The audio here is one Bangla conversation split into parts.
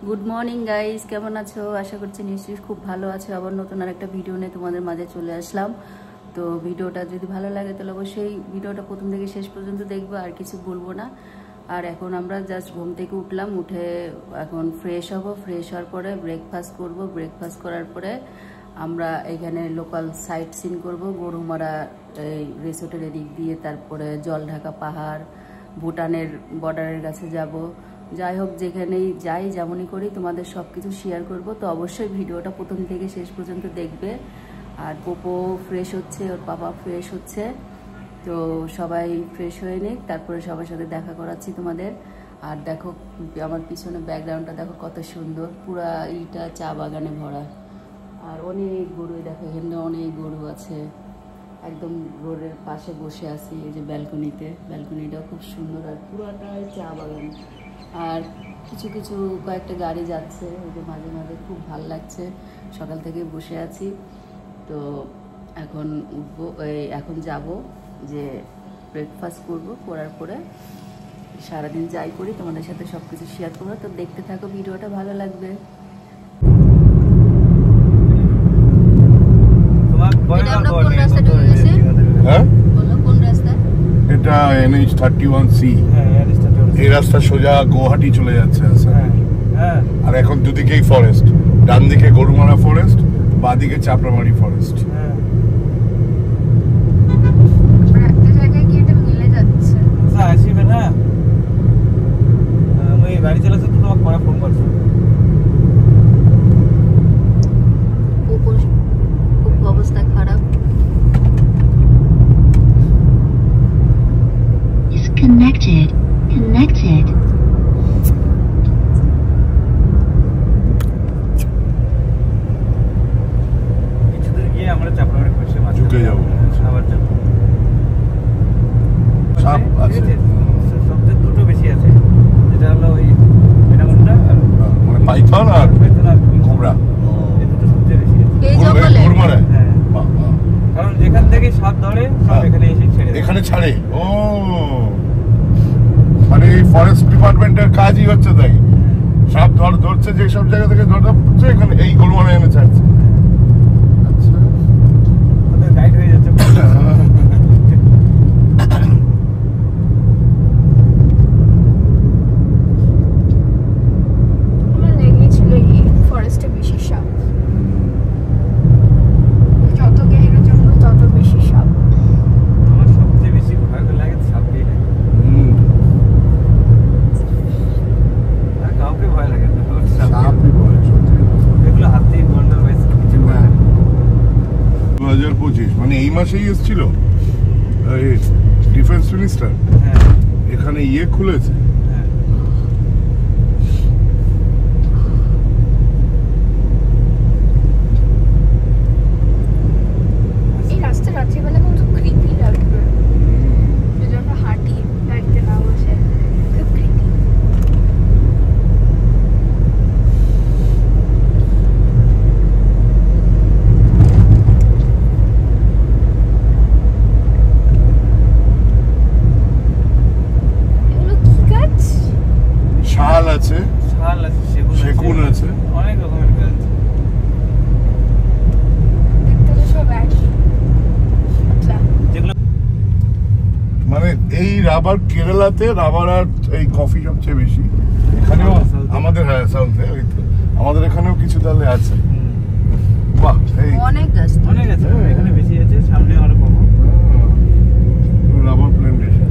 গুড মর্নিং গাইস, কেমন আছো? আশা করছি নিশ্চয়ই খুব ভালো আছো। আবার নতুন আরেকটা ভিডিও নিয়ে তোমাদের মাঝে চলে আসলাম। তো ভিডিওটা যদি ভালো লাগে তাহলে অবশ্যই ভিডিওটা প্রথম থেকে শেষ পর্যন্ত দেখবো, আর কিছু বলবো না। আর এখন আমরা জাস্ট ঘুম থেকে উঠলাম, উঠে এখন ফ্রেশ হব। ফ্রেশ হওয়ার পরে ব্রেকফাস্ট করব। ব্রেকফাস্ট করার পরে আমরা এখানে লোকাল সাইট সিন করবো, গরুমারা এই রিসোর্টের এদিক দিয়ে, তারপরে জলঢাকা পাহাড়, ভুটানের বর্ডারের কাছে যাব। যাই হোক, যেখানেই যাই যেমনই করি তোমাদের সব কিছু শেয়ার করবো। তো অবশ্যই ভিডিওটা প্রথম থেকে শেষ পর্যন্ত দেখবে। আর পোপো ফ্রেশ হচ্ছে, ওর পাপা ফ্রেশ হচ্ছে। তো সবাই ফ্রেশ হয়ে নিক, তারপরে সবার সাথে দেখা করাচ্ছি তোমাদের। আর দেখো আমার পিছনে ব্যাকগ্রাউন্ডটা দেখো কত সুন্দর, পুরা এইটা চা বাগানে ভরা। আর অনেক গরু, দেখো এখানে অনেক গরু আছে। একদম রোডের পাশে বসে আছি, এই যে ব্যালকনিতে। ব্যালকনিটাও খুব সুন্দর, আর পুরাটাই চা বাগান। আর কিছু কিছু কয়েকটা গাড়ি যাচ্ছে, ওই যে মাঝে মাঝে, খুব ভালো লাগছে। সকাল থেকে বসে আছি। তো এখন উঠবো, এখন যাব, যে ব্রেকফাস্ট করবো। করার পরে সারাদিন যাই করি তোমাদের সাথে সব কিছু শেয়ার করবো। তো দেখতে থাকো, ভিডিওটা ভালো লাগবে। এটা NH31C। এই রাস্তা সোজা গুয়াহাটি চলে যাচ্ছে। আর এখন দুদিকেই ফরেস্ট, ডান দিকে গরুমারা ফরেস্ট, বাঁ দিকে চাপড়ামারি ফরেস্ট। একটা জায়গায় গিয়ে এটা মিলে যাচ্ছে। আসিবে না, আমি গাড়ি চালাচ্ছি তো তোমাকে পরে ফোন করছি। খুব অবস্থা খারাপ। Connected. কিছুদিন গিয়ে আমরা চাপড়ামারি পৌঁছে মাছ ঢুকে যাবো। আবার যাবো। সাপ আছে, সবচেয়ে দুটো বেশি আছে, যেটা হলো ওই পেনামুন্ডা আর মানে পাইথন আর কোবরা। এই দুটো সবচেয়ে বেশি আছে। এই জঙ্গলে? গরুমারা, হ্যাঁ, কারণ যেখান থেকে সাপ ধরে সব এখানে এসে ছেড়ে দেয়। এখানে ছাড়ে। ও মানে এই ফরেস্ট ডিপার্টমেন্টের কাজই হচ্ছে তাই। সাপ ধরছে যে সব জায়গা থেকে ধরা পড়ছে, এখানে এই গরুমারা এনে ছাড়ছে। আচ্ছা, ওদের গাইড হয়ে যাচ্ছে। আমার লেগেছিল এই ফরেস্টে বেশি সাপ। যত গভীর জঙ্গল তত বেশি সাপ। আমার সবচেয়ে বেশি ভয় লাগে সাপকে। আর কাউকে ভয় লাগে না, সাপই ভয়। এগুলো হাতি, গন্ডার, কিছু ভয় লাগে। 2025 মানে এই মাসেই এসেছিল ডিফেন্স মিনিস্টার। হ্যাঁ, এখানে খুলেছে। হ্যাঁ। এই রাস্তা রাত্রিবেলা কিন্তু ক্রিপি লাগবে, যদি আমরা হাঁটি গাড়িতে না বসে। খুব ক্রিপি। এগুলো কি গাছ? শাল আছে, শাল আছে, সেগুন আছে। অনেক রকমের গাছ। দেখতে তো সব একই। আচ্ছা, যেগুলো মানে এই রাবার, কেরালাতে রাবার আর এই কফি সবচেয়ে বেশি। এখানেও আমাদের, হ্যাঁ সাউথে, আমাদের এখানেও কিছু তাহলে আছে। বাহ, এই অনেক গাছ তো। অনেক আছে, এখানে বেশি আছে, সামনে আরো পাবো। Rubber plantation.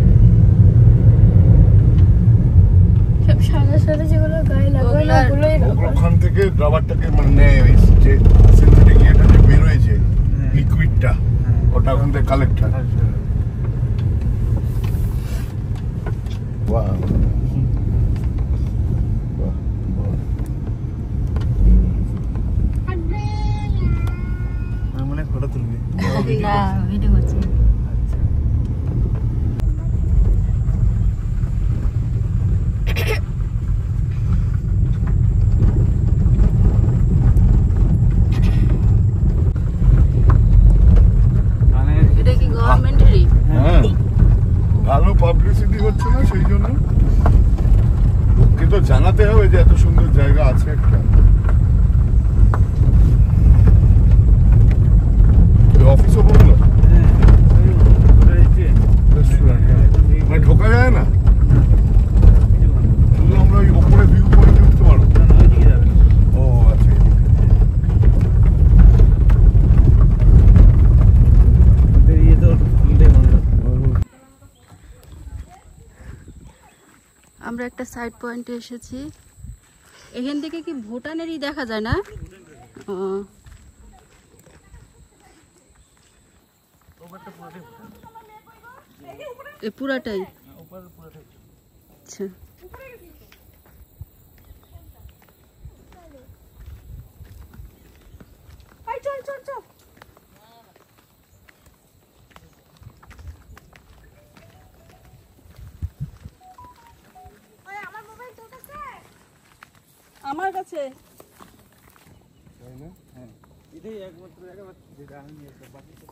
সব সাদা সাদা যেগুলো গায়ে লাগানো ওগুলোই রাবার। ওখান থেকে রাবারটাকে মানে নেয়, ওই যে সিনথেটিক ইয়েটা যে বেরোয়েছে, লিকুইডটা, ওটা ওখান থেকে কালেক্ট হয়। বাহ, মনে ফটো তুলবি? না, ভিডিও করছি। আচ্ছা, মানে এটা কি গভর্নমেন্টেরই? হ্যাঁ, ভালো পাবলিসিটি হচ্ছে না সেই জন্য। কিন্তু জানাতে হবে যে এত সুন্দর জায়গা আছে। আছে একটা অফিস ওপর হলো রেস্টুরেন্ট, মানে ঢোকা যায় না, শুধু আমরা ওই ওপরে ভিউ পয়েন্টে উঠতে পারবো। ও আচ্ছা, আমরা একটা সাইড পয়েন্টে এসেছি। এখান থেকে কি ভুটানেরই দেখা যায় না? ও এ পুরাটাই আচ্ছা। আমার কাছে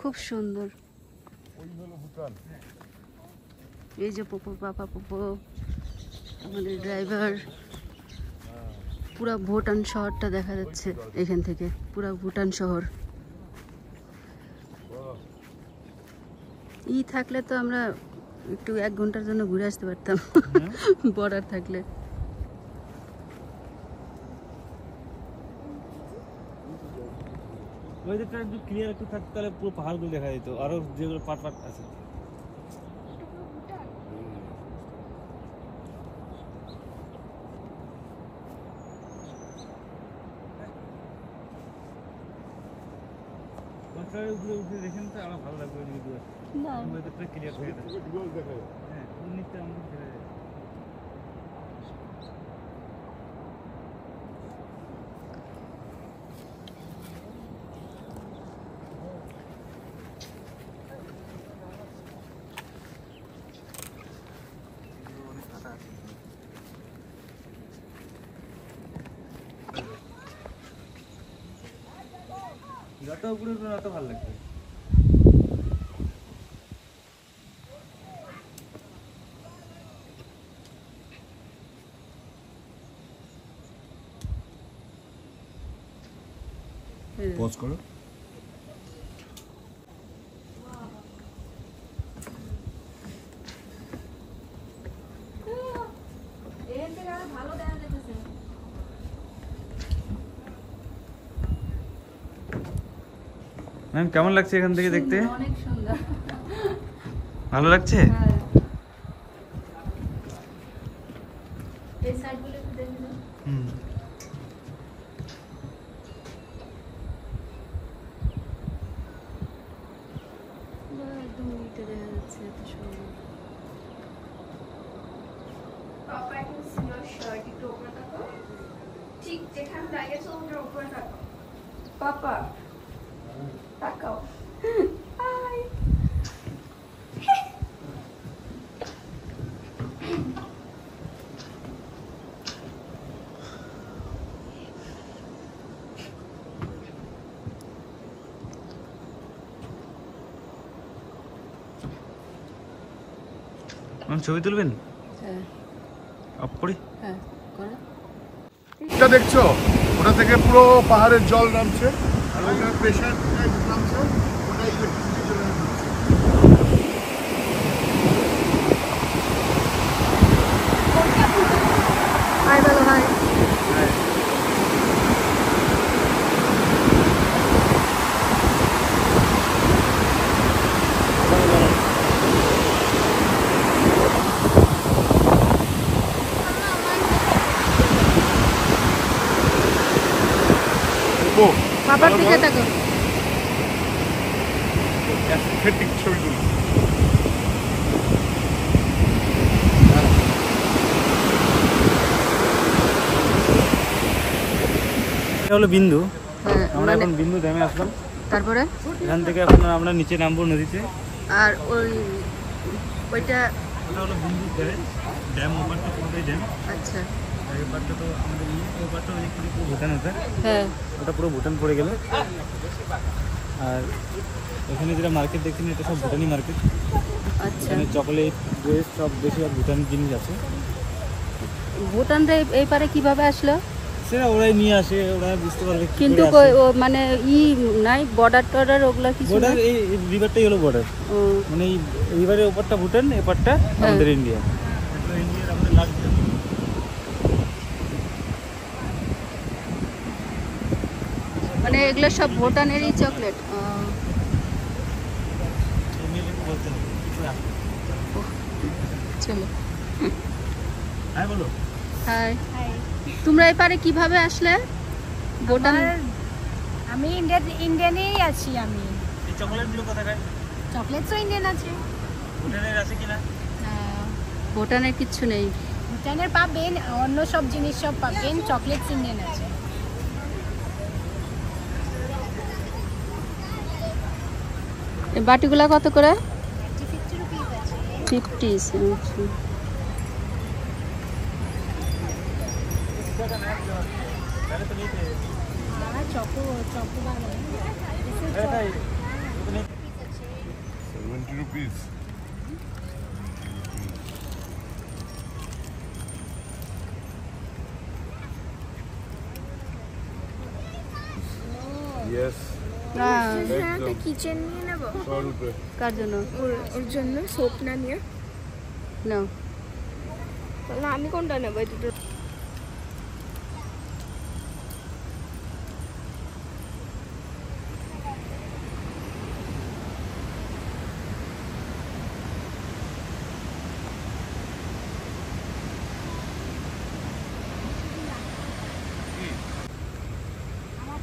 খুব সুন্দর। এই যে পোপো পাপা পোপো আমাদের ড্রাইভার। পুরা ভুটান শহরটা দেখা যাচ্ছে এখান থেকে, পুরা ভুটান শহর। ই থাকলে তো আমরা একটু 1 ঘন্টার জন্য ঘুরে আসতে পারতাম বর্ডার থাকলে। ওয়েদারটা একটু ক্লিয়ার একটু থাকতে তাহলে পুরো পাহাড়গুলো দেখা যেত, আরো যেগুলো পাট পাট আছে। উপরে উঠে দেখেন তো আরো ভালো লাগবে। ওয়েদারটা ক্লিয়ার হয়ে যাবে। হ্যাঁ, নিচে আমাদের দেখা যায়। যত উপরে উঠবে তত ভালো লাগবে। পজ করো। ম্যাম কেমন লাগছে এখান থেকে দেখতে? অনেক সুন্দর, ভালো লাগছে। এই সাইডগুলো একটু দেখে দাও। একদম নিচে দেখা যাচ্ছে, এত সুন্দর। পাপা এখন সিনিয়র শার্ট একটু উপরে থাকো, ঠিক যেখানে দাঁড়িয়েছো ওটার উপরে থাকো। পাপা তাকাও। হাই। ছবি তুলবেন? হ্যাঁ অফ করি। হ্যাঁ করো। এটা দেখছো, ওটা থেকে পুরো পাহাড়ের জল নামছে আর ওখানে প্রেশার নামছে, ওটা ইলেকট্রিসিটি চলে যাচ্ছে। হাই বলো, হাই। বাবার দিকে তাকো। ঠিক ছবি তুলি। এটা হলো বিন্দু। হ্যাঁ, আমরা মানে এখন বিন্দু ড্যামে আসলাম। তারপরে এখান থেকে এখন আমরা নিচে নামবো নদীতে। আর ওইটা ওটা হলো বিন্দু ড্যাম, ওপারটা পুরোটাই ড্যাম। আচ্ছা। আর এই পারটা তো আমাদের ওপারটা পুরো ভুটান আছে। হ্যাঁ, ওটা পুরো ভুটান পড়ে গেল। আর এখানে যেটা মার্কেট দেখছেন এটা সব ভুটানি মার্কেট। আচ্ছা। এখানে চকলেট, ড্রেস সব বেশিরভাগ ভুটান জিনিস আছে। ভুটানটা এই পারে কিভাবে আসলো? আসছে না, ওরাই নিয়ে আসে, ওরা বুঝতে পারবে কি কিন্তু করে আসে। ও মানে নাই বর্ডার টর্ডার ওগুলা কিছু বর্ডার না? এই রিভারটাই হলো বর্ডার, ও, মানে এই রিভারের ওপারটা ভুটান, এপারটা আমাদের ইন্ডিয়া। ইন্ডিয়ার আমাদের লাগছে মানে এগুলো সব ভুটানেরই চকলেট। বলতে হবে। চলো হ্যাঁ বলো। হাই, তোমরা এপারে কিভাবে আসলে? ভুটান আমি ইন্ডিয়ানেই আছি। আমি এই চকলেটগুলো কোথাকার? চকলেটসও ইন্ডিয়ান আছে। ভুটানের আছে কিনা? ভুটানের কিচ্ছু নেই। ভুটানের পাবেন, অন্য সব জিনিস সব পাবেন, চকলেটস ইন্ডিয়ান আছে। এই বাটিগুলা কত করে? 50 রুপিস আছে। 50। তাহলে তো নিতে আর চকো বানাই। তাই 70 rupees. Yes. একদম। কিচেন নিয়ে নেব 100 rupees. কার জন্য? ওর জন্য সোপ না নিয়ে। নাও। তাহলে আমি কোনটা নেবো? এই দুটো।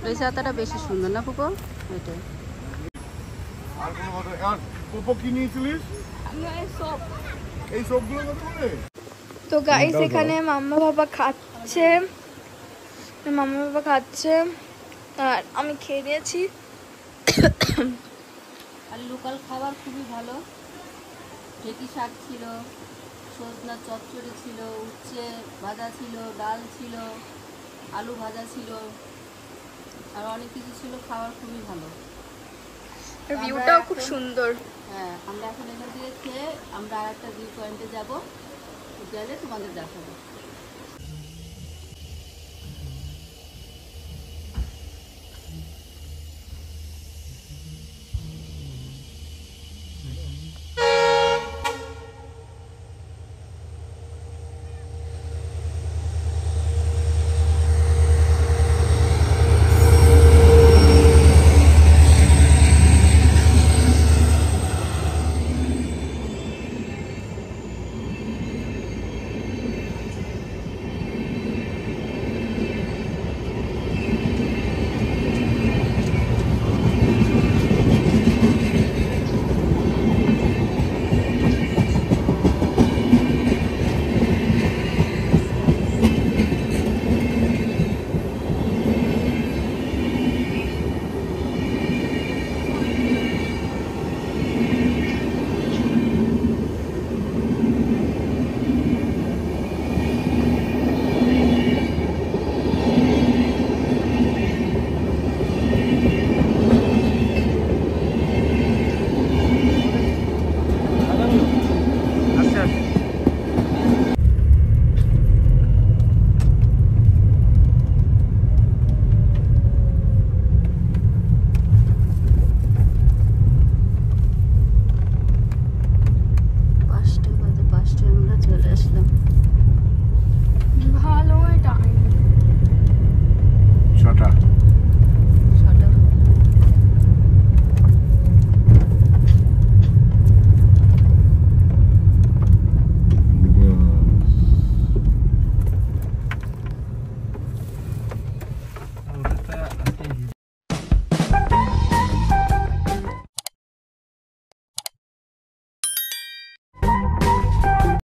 এই ছাতাটা বেশি সুন্দর না পুপো? এটা আর কোনো কথা আর পোপো কি নিয়েছিলিস? সোপ। এই সবগুলো কত করে? তো গাইস এখানে মাম্মা বাবা খাচ্ছে, আর আমি খেয়ে নিয়েছি। আর লোকাল খাবার খুবই ভালো। ঢেঁকি শাক ছিল, সজনা চচ্চড়ি ছিল, উচ্ছে ভাজা ছিল, ডাল ছিল, আলু ভাজা ছিল, আর অনেক কিছু ছিল। খাবার খুবই ভালো। ভিউটাও খুব সুন্দর। হ্যাঁ, আমরা এখন এখান থেকে খেয়ে আমরা আর একটা ভিউ পয়েন্টে যাবো, গেলে তোমাদের দেখাবো।